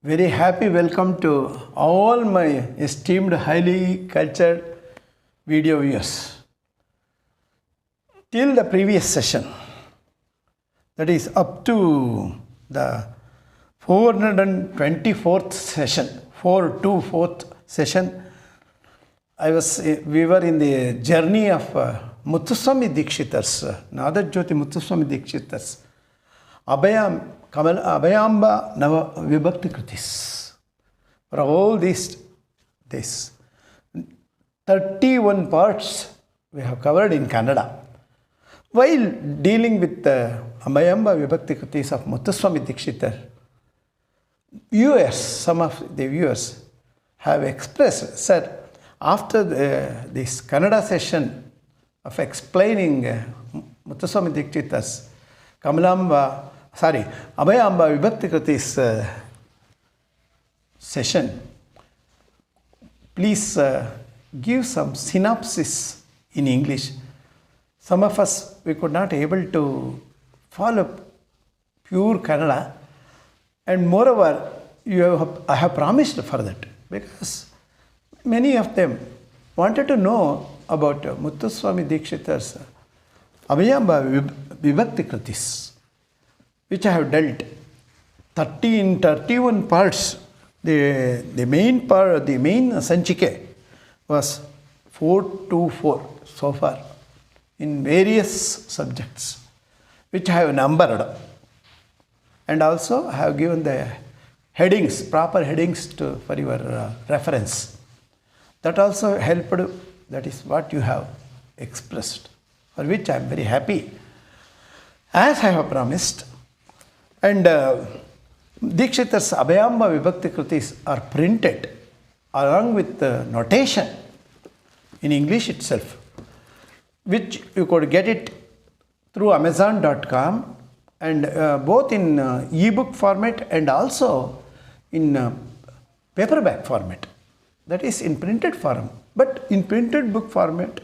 Very happy welcome to all my esteemed, highly cultured video viewers. Till the previous session, that is up to the 424th session, 424th session, we were in the journey of Muthuswami Dikshitar's, Nanjundaswamy Muthuswami Dikshitar's ABHAYAAMBA VIBHAKTHI KRUTHIS. For all these 31 parts we have covered in Kannada. While dealing with the ABHAYAAMBA VIBHAKTHI KRUTHIS of Muthuswami Dikshitar, some of the viewers have expressed, sir, after this Kannada session of explaining Muthuswami Dikshitar's ABHAYAAMBA VIBHAKTHI KRUTHIS session, please give some synopsis in English. Some of us, we could not able to follow pure Kannada, and moreover, I have promised for that, because many of them wanted to know about Muthuswami Dikshitar's ABHAYAAMBA VIBHAKTHI KRUTHIS, which I have dealt 31 parts. The main part, the main sanchike was 424 so far in various subjects, which I have numbered, and also I have given the headings, proper headings for your reference. That also helped. That is what you have expressed, for which I am very happy, as I have promised. And Dikshitar's ABHAYAAMBA VIBHAKTHI KRUTHIS are printed along with the notation in English itself, which you could get it through Amazon.com, and both in ebook format and also in paperback format, that is in printed form. But in printed book format,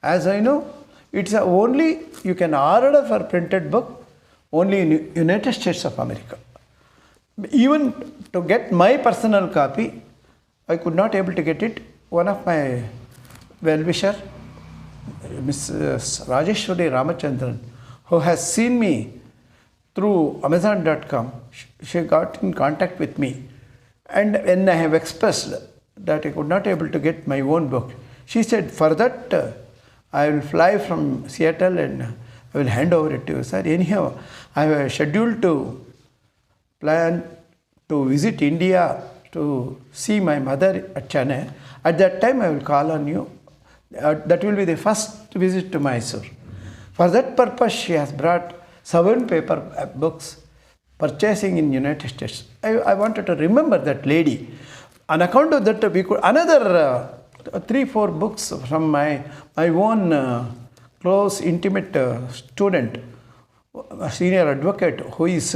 as I know, it's only you can order for printed book only in United States of America. Even to get my personal copy, I could not able to get it. One of my well-wisher, Mrs. Rajeshwari Ramachandran, who has seen me through Amazon.com, she got in contact with me, and when I have expressed that I could not able to get my own book, she said, for that I will fly from Seattle and I will hand over it to you, sir. Anyhow, I have scheduled to plan to visit India to see my mother at Chennai. At that time, I will call on you. That will be the first visit to Mysore. For that purpose, she has brought 7 paper books purchasing in United States. I wanted to remember that lady. On account of that, we could another 3-4 books from my own close, intimate student, a senior advocate who is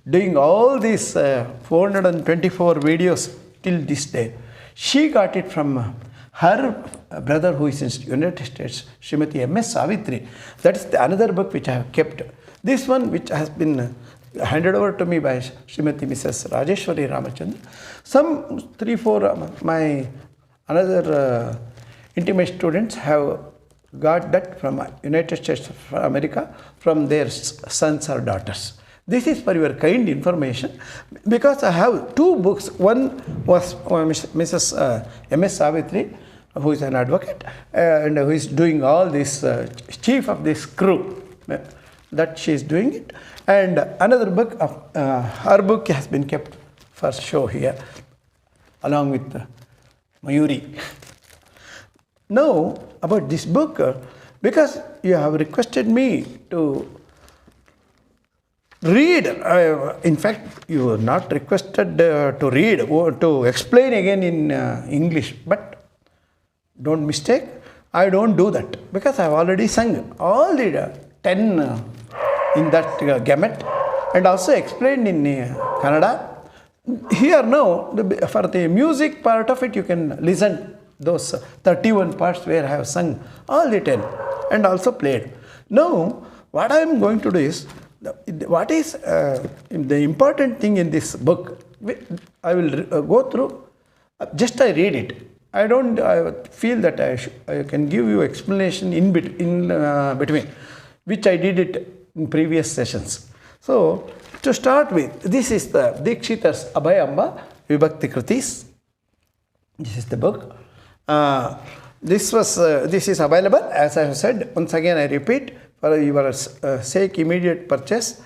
doing all these 424 videos till this day. She got it from her brother who is in United States, Srimati MS Savitri. That is another book which I have kept. This one, which has been handed over to me by Srimati Mrs. Rajeshwari Ramachandran. Some 3-4 my another intimate students have got that from United States of America from their sons or daughters. This is for your kind information, because I have 2 books. One was Mrs. MS Savitri, who is an advocate and who is doing all this, chief of this crew, that she is doing it. And another book, her book has been kept for show here, along with Mayuri. Now, about this book, because you have requested me to read, in fact, you are not requested to read or to explain again in English, but don't mistake, I don't do that, because I have already sung all the 10 in that gamut, and also explained in Kannada. Here now, for the music part of it, you can listen those 31 parts where I have sung all the 10 and also played. Now, what I am going to do is, what is the important thing in this book I will go through, just I read it. I don't feel that I can give you explanation in between, which I did it in previous sessions. So, to start with, this is the Dikshitar's ABHAYAAMBA VIBHAKTHI KRUTHIS. This is the book. This is available, as I have said. Once again, I repeat, for your sake, immediate purchase.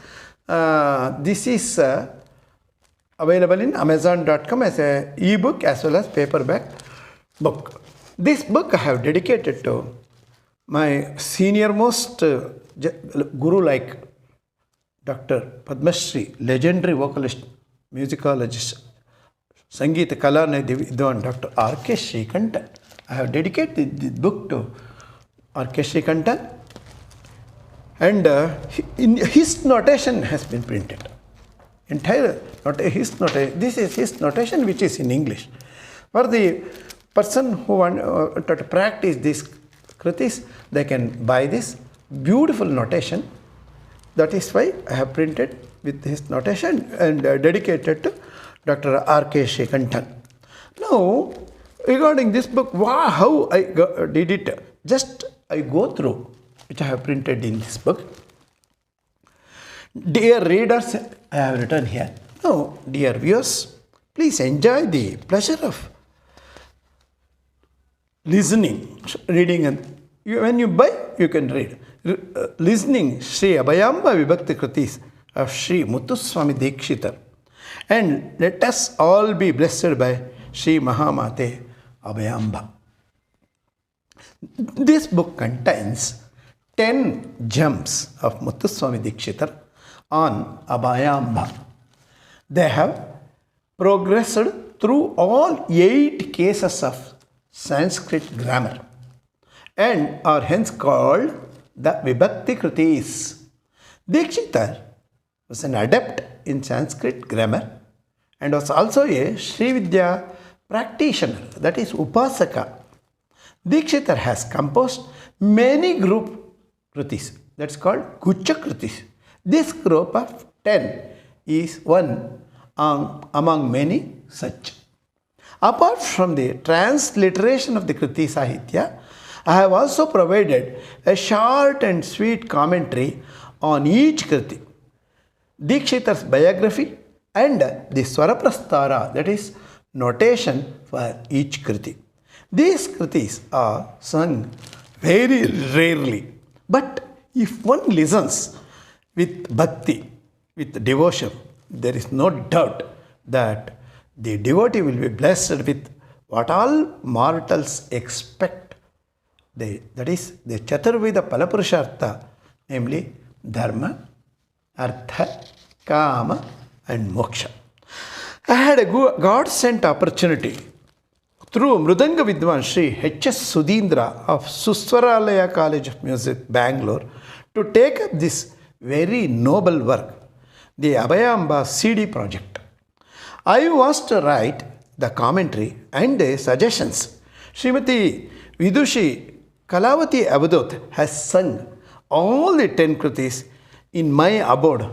This is available in Amazon.com as an ebook as well as paperback book. This book I have dedicated to my senior most guru like Dr. Padma Shri, legendary vocalist, musicologist, Sangeeta Kalanidhi Vidwan, Dr. R.K. Srikantan. I have dedicated this book to R.K. Srikantan, and his notation has been printed. Entire this is his notation, which is in English. For the person who want to practice this Kruthis, they can buy this beautiful notation. That is why I have printed with his notation and dedicated to Dr. R.K. Srikantan. Now, regarding this book, how I did it, just I go through, which I have printed in this book. Dear readers, I have written here. Now, dear viewers, please enjoy the pleasure of listening, reading, and when you buy, you can read. Listening Sri ABHAYAAMBA VIBHAKTHI KRUTHIS of Srimuthaswamy Dikshitar. And let us all be blessed by Sri Mahamate ABHAYAAMBA. This book contains 10 gems of Muthuswamy Dikshitar on ABHAYAAMBA. They have progressed through all 8 cases of Sanskrit grammar and are hence called the VIBHAKTHI KRUTHIS. Dikshitar was an adept in Sanskrit grammar and was also a Sri Vidya practitioner, that is Upasaka. Dikshitar has composed many group Kruthis, that's called Gucha Kruthis. This group of 10 is one among many such. Apart from the transliteration of the Kruti Sahitya, I have also provided a short and sweet commentary on each Kruti, Dikshitar's biography, and the Swaraprastara, that is notation for each Kruti. These Krutis are sung very rarely, but if one listens with bhakti, with devotion, there is no doubt that the devotee will be blessed with what all mortals expect. That is the Chaturveda Palapurushartha, namely Dharma, Artha, Kama and Moksha. I had a God-sent opportunity through Mridanga Vidwan Sri H.S. Sudhindra of Suswaralaya College of Music, Bangalore, to take up this very noble work, the ABHAYAAMBA CD project. I was to write the commentary and the suggestions. Srimati Vidushi Kalavati Avadut has sung all the 10 Krutis in my abode,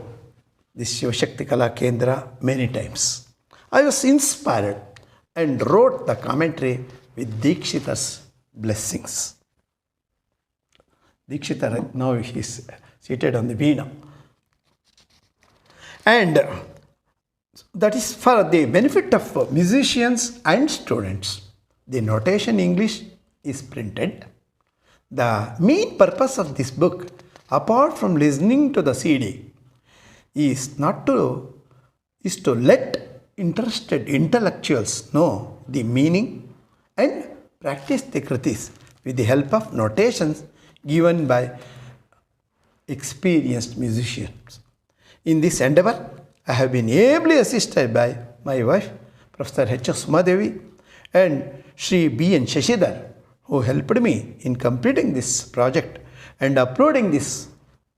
the Shivashakti Kala Kendra, many times. I was inspired and wrote the commentary with Dikshitar's blessings. Dikshitar, now he is seated on the Veena. And that is for the benefit of musicians and students. The notation English is printed. The main purpose of this book, apart from listening to the CD, is to let interested intellectuals know the meaning and practice the Krutis with the help of notations given by experienced musicians. In this endeavor, I have been ably assisted by my wife, Professor H.S. Sumadevi, and Sri B.N. Shashidhar, who helped me in completing this project and uploading this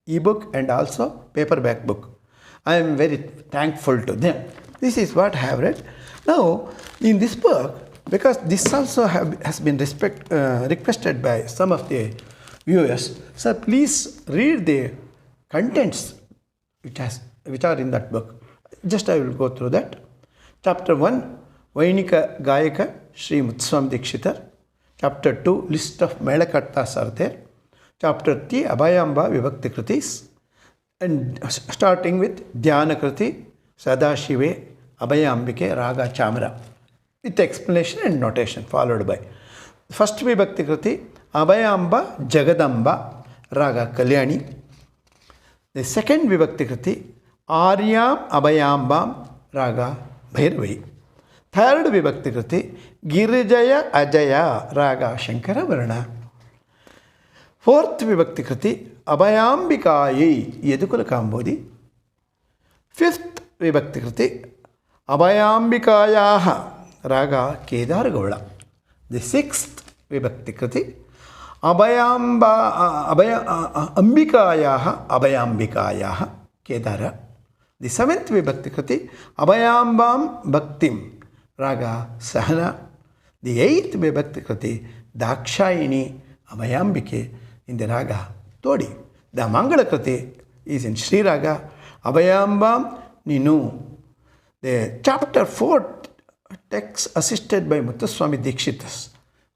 ebook and also paperback book. I am very thankful to them. This is what I have read. Now, in this book, because this also has been requested by some of the viewers, so please read the contents which are in that book. Just I will go through that. Chapter 1, Vainika Gayaka, Srimuthaswamy Dikshitar. Chapter 2, list of Melakartas are there. Chapter 3, ABHAYAAMBA Vibhakti Kruthis. And starting with Dhyana Kruti, Sadashive, Abhayambike, Raga Chamara. With explanation and notation followed by. First Vibhakti Kruti, Abhayamba Jagadamba, Raga Kalyani. The second Vibhakti Kruti, Aryam Abhayambam, Raga Bhairavi. Third Vibhakti Kruti, Girijaya Ajaya, Raga Shankara Varna. Fourth Vibhakti Kruti, Abhayambikayi, Yedukula Kambodi. Fifth Vibhakti Kruti, Abhayambikayaha, Raga Kedar Gola. The sixth Vibhakti Kruti, Ambikayaha, Abhayambikayaha, Kedara. The seventh Vibhakti Kruti, Abhayambam Bhaktim, Raga Sahana. The eighth Vibhakti Kruti, Dakshayini, Abhayambike, in the Raga Todi. The Mangala Kruti is in Sri Raga, Abhayambam Ninu. The chapter 4 texts assisted by Muthuswami Dikshitas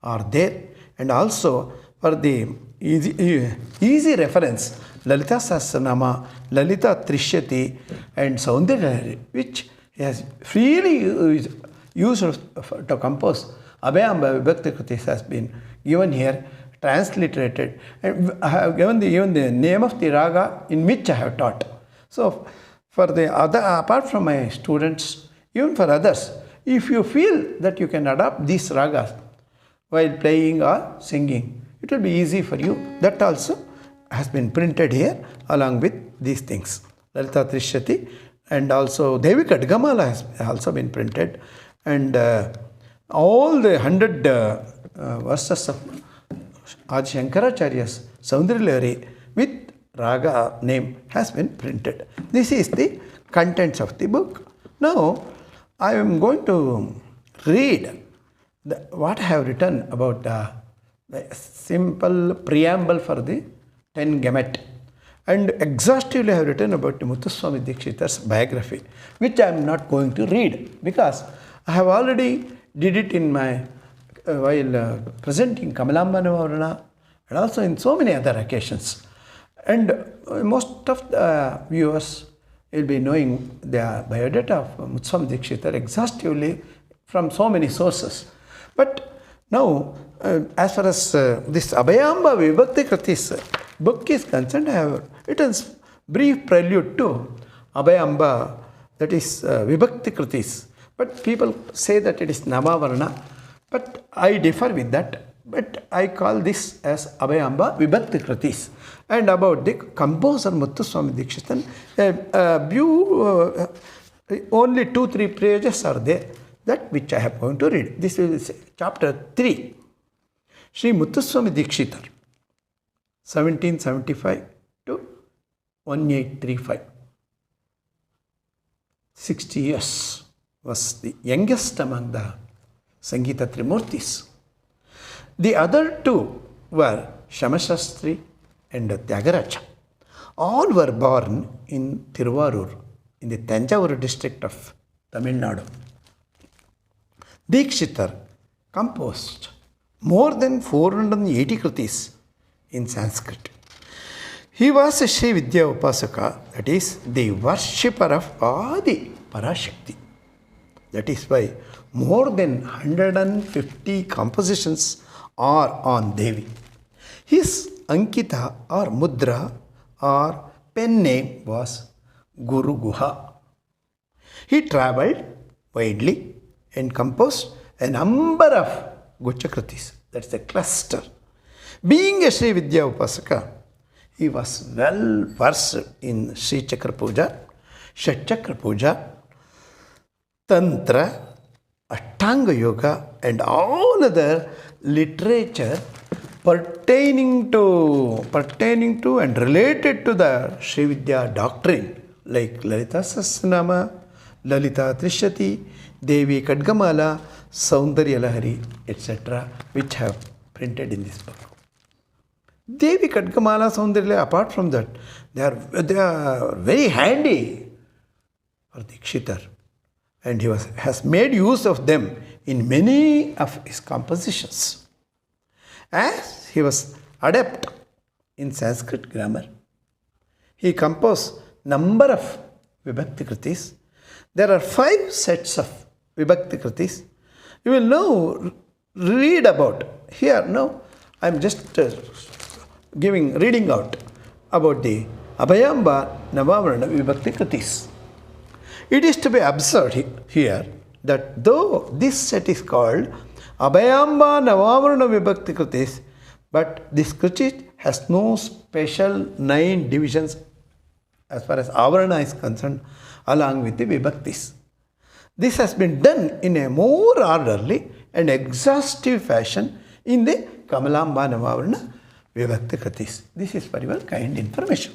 are there, and also for the easy reference, Lalita Sahasranama, Lalita Trishyati, and Saundarya, which he has freely used to compose Abhayamba Vibhakti Krutis, has been given here, transliterated, and I have given even the name of the raga in which I have taught. So, for the other, apart from my students, even for others, if you feel that you can adopt these ragas while playing or singing, it will be easy for you. That also has been printed here along with these things. Lalita Trishyati, and also Devi Kadgamala has also been printed, and all the 100 verses of Adi Shankaracharya's Saundarya with raga name has been printed. This is the contents of the book. Now, I am going to read what I have written about the simple preamble for the 10 Gamut, and exhaustively I have written about Muthuswami Dikshitar's biography, which I am not going to read because I have already did it in my while presenting Kamalamba Nivarana and also in so many other occasions. And most of the viewers will be knowing the biodata of Muthuswami Dikshitar exhaustively from so many sources. But now, as far as this Abhayamba Vibhakti Krutis book is concerned, I have written brief prelude to Abhayamba, that is Vibhakti Krutis. But people say that it is Namavarna, but I differ with that. But I call this as Abhayamba Vibhakti Krutis. And about the composer Muthuswami Dikshitar, only 2-3 pages are there, that which I am going to read. This is chapter 3. Srimuthaswami Dikshitar, 1775 to 1835. 60 years, was the youngest among the Sangeeta Trimurtis. The other two were Shamashastri and Tyagaraja. All were born in Tiruvarur, in the Tanjavur district of Tamil Nadu. Dikshitar composed more than 480 Krutis in Sanskrit. He was a Sri Vidya Upasaka, that is, the worshipper of Adi Parashakti. That is why more than 150 compositions are on Devi. His Ankita or Mudra or pen name was Guru Guha. He travelled widely and composed a number of Guchakrutis, that's a cluster. Being a Sri Vidya Upasaka, he was well versed in Sri Chakra Puja, Shat Chakra Puja, Tantra, Ashtanga Yoga, and all other literature pertaining to and related to the Sri Vidya doctrine, like Lalita Sahasranama, Lalita Trishyati, Devi Kadgamala, Saundarya Lahari, etc., which have printed in this book. Devi Kadgamala, Saundarya, apart from that, they are very handy for Dikshitar. and he has made use of them in many of his compositions. As he was adept in Sanskrit grammar, he composed number of Vibhakti Kruthis. There are 5 sets of Vibhakti Kruthis. You will now read about here. Now I am just reading out about the Abhayamba Navavarana Vibhakti Kruthis. It is to be observed here that though this set is called Abhayamba Navavarana Vibhakti Kruthis, but this Kruthis has no special 9 divisions as far as Avarana is concerned, along with the Vibhaktis. This has been done in a more orderly and exhaustive fashion in the Kamalamba Navavarana Vibhakti Kruthis. This is very well kind information.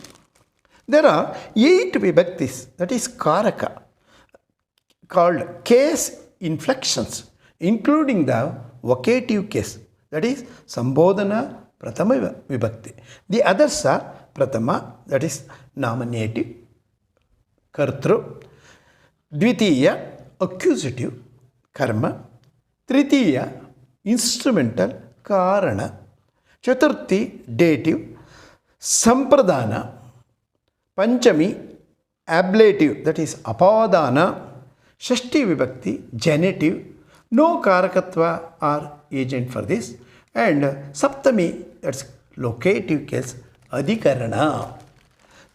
There are 8 Vibhaktis, that is Karaka, called case inflections, including the vocative case, that is Sambodhana Prathama Vibhakti. The others are Prathama, that is nominative, Kartru, Dvitiya, accusative, Karma, Tritiya, instrumental, Karana, Chaturthi, dative, Sampradana, Panchami, ablative, that is Apadana, Shashti Vibhakti, genitive, no Karakatva or agent for this, and Saptami, that's locative case, Adhikarana.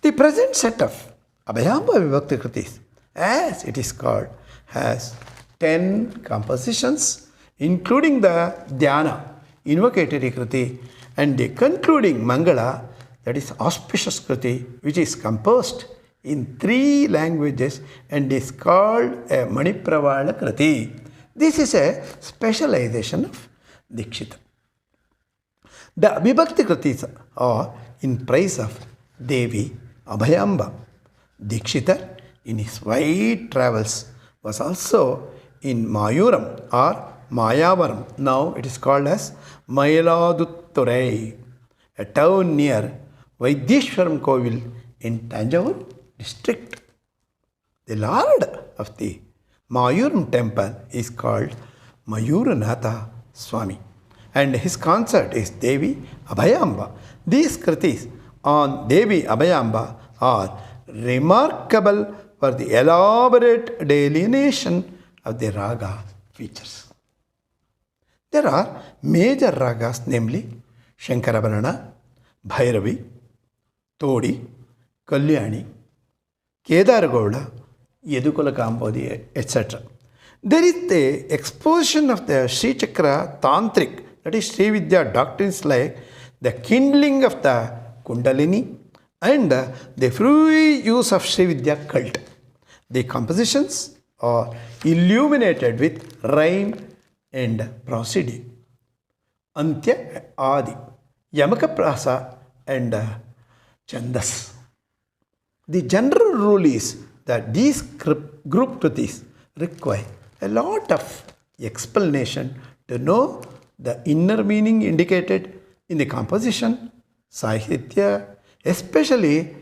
The present set of Abhayamba Vibhakti Kruthis, as it is called, has 10 compositions, including the Dhyana, invocatory Kruti, and the concluding Mangala, that is auspicious Kruti, which is composed in 3 languages and is called a Manipravala Kruti. This is a specialization of Dikshitar. The Vibhakti Krutis are in praise of Devi Abhayamba. Dikshitar, in his wide travels, was also in Mayuram or Mayavaram. Now it is called as Mayiladuthurai, a town near Vaidishwaram Kovil in Tanjavur district. The Lord of the Mayuram temple is called Mayuranatha Swami, and his consort is Devi Abhayamba. These Krutis on Devi Abhayamba are remarkable for the elaborate delineation of the raga features. There are major ragas, namely Shankarabharana, Bhairavi, Todi, Kalyani, Kedaragowda, Yedukula Kambodi, etc. There is the exposition of the Sri Chakra Tantric, that is Sri Vidya doctrines like the kindling of the Kundalini and the free use of Sri Vidya cult. The compositions are illuminated with rhyme and prosody. Antya Adi, Yamaka Prasa and Chandas. The general rule is that these group Krutis require a lot of explanation to know the inner meaning indicated in the composition, Sahitya, especially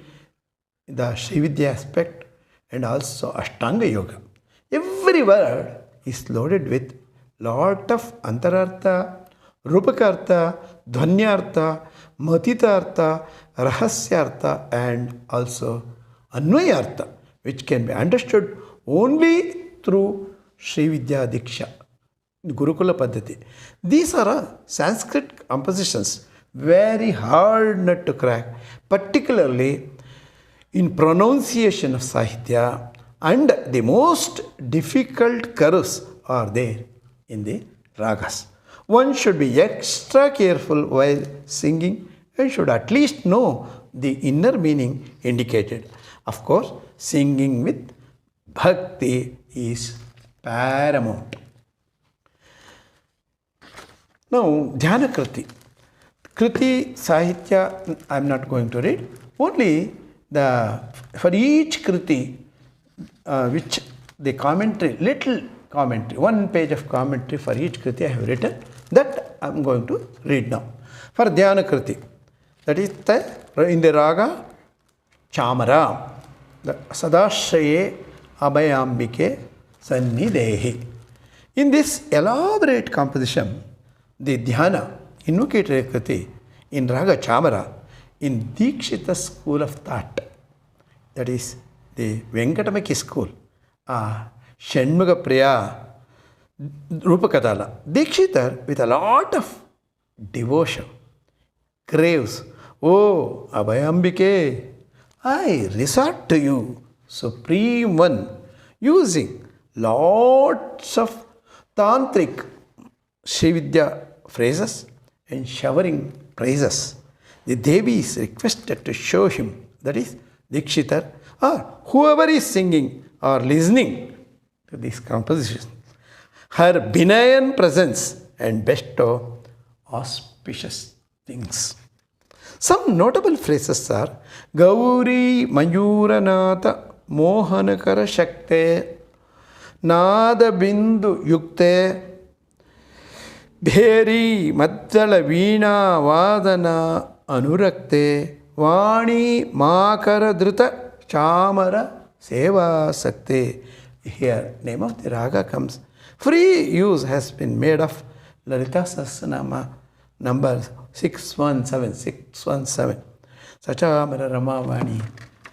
the Srividya aspect, and also Ashtanga Yoga. Every word is loaded with lot of Antarartha, Rupakartha, Dhvanyartha, Matitartha, Rahasyartha, and also Anvayartha, which can be understood only through Srividya Diksha, Gurukula Paddhati. These are Sanskrit compositions, very hard not to crack, particularly in pronunciation of Sahitya, and the most difficult karus are there in the ragas. One should be extra careful while singing and should at least know the inner meaning indicated. Of course, singing with bhakti is paramount. Now, Dhyana Kruti. Kruti, Sahitya, I am not going to read. Only for each Kruti, which the commentary, little commentary, 1 page of commentary for each Kruti I have written, that I am going to read now. For Dhyana Kruti, that is in the Raga Chamara, the Sadashaye Abhayambike Sannidehi. In this elaborate composition, the Dhyana, invocatory Kruti, in Raga Chamara, in Dikshitar school of thought, that is the Venkatamaki school, Shanmuga Priya Rupakatala, Dikshitar with a lot of devotion craves, "Oh, Abhayambike, I resort to you, Supreme One," using lots of tantric Srividya phrases and showering praises. The Devi is requested to show him, that is Dikshitar, or whoever is singing or listening to this composition, her benign presence and bestow auspicious things. Some notable phrases are Gauri Mayuranatha Mohanakara Shakte Nada Bindu Yukte Bheri Madala Veena Vadana Anurakte Vani Makara Dhruta Chamara Seva Sakte. Here, name of the raga comes. Free use has been made of Lalita Sahasranama number 617. Sachamara Ramavani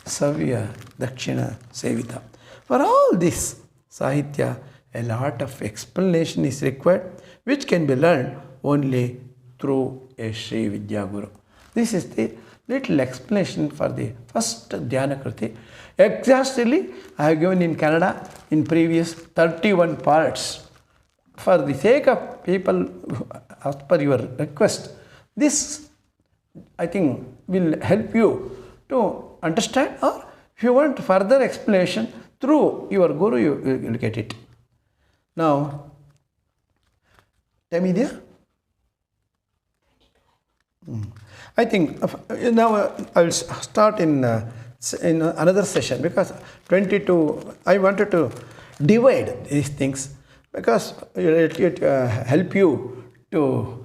Savya Dakshina Sevita. For all this Sahitya, a lot of explanation is required, which can be learned only through a Sri Vidya Guru. This is the little explanation for the first Dhyana Kruti. Exactly, I have given in Kannada in previous 31 parts. For the sake of people, as per your request, this I think will help you to understand, or if you want further explanation through your Guru, you will get it. Now, time is there? I think now I will start in another session, because 22, I wanted to divide these things, because it help you to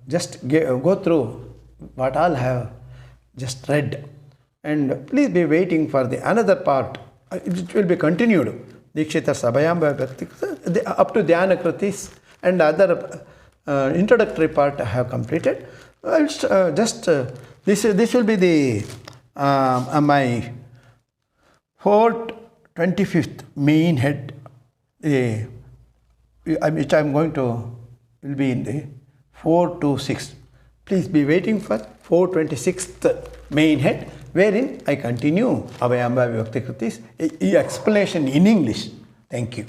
just go through what all have just read, and please be waiting for the another part. It will be continued. Dikshitar's ABHAYAAMBA VIBHAKTHI up to Dhyana Krutis and other introductory part I have completed. I'll this will be the my 425th main head, which I am going to will be in the 426. Please be waiting for 426th main head, wherein I continue ABHAYAAMBA VIBHAKTHI KRUTHIS, explanation in English. Thank you.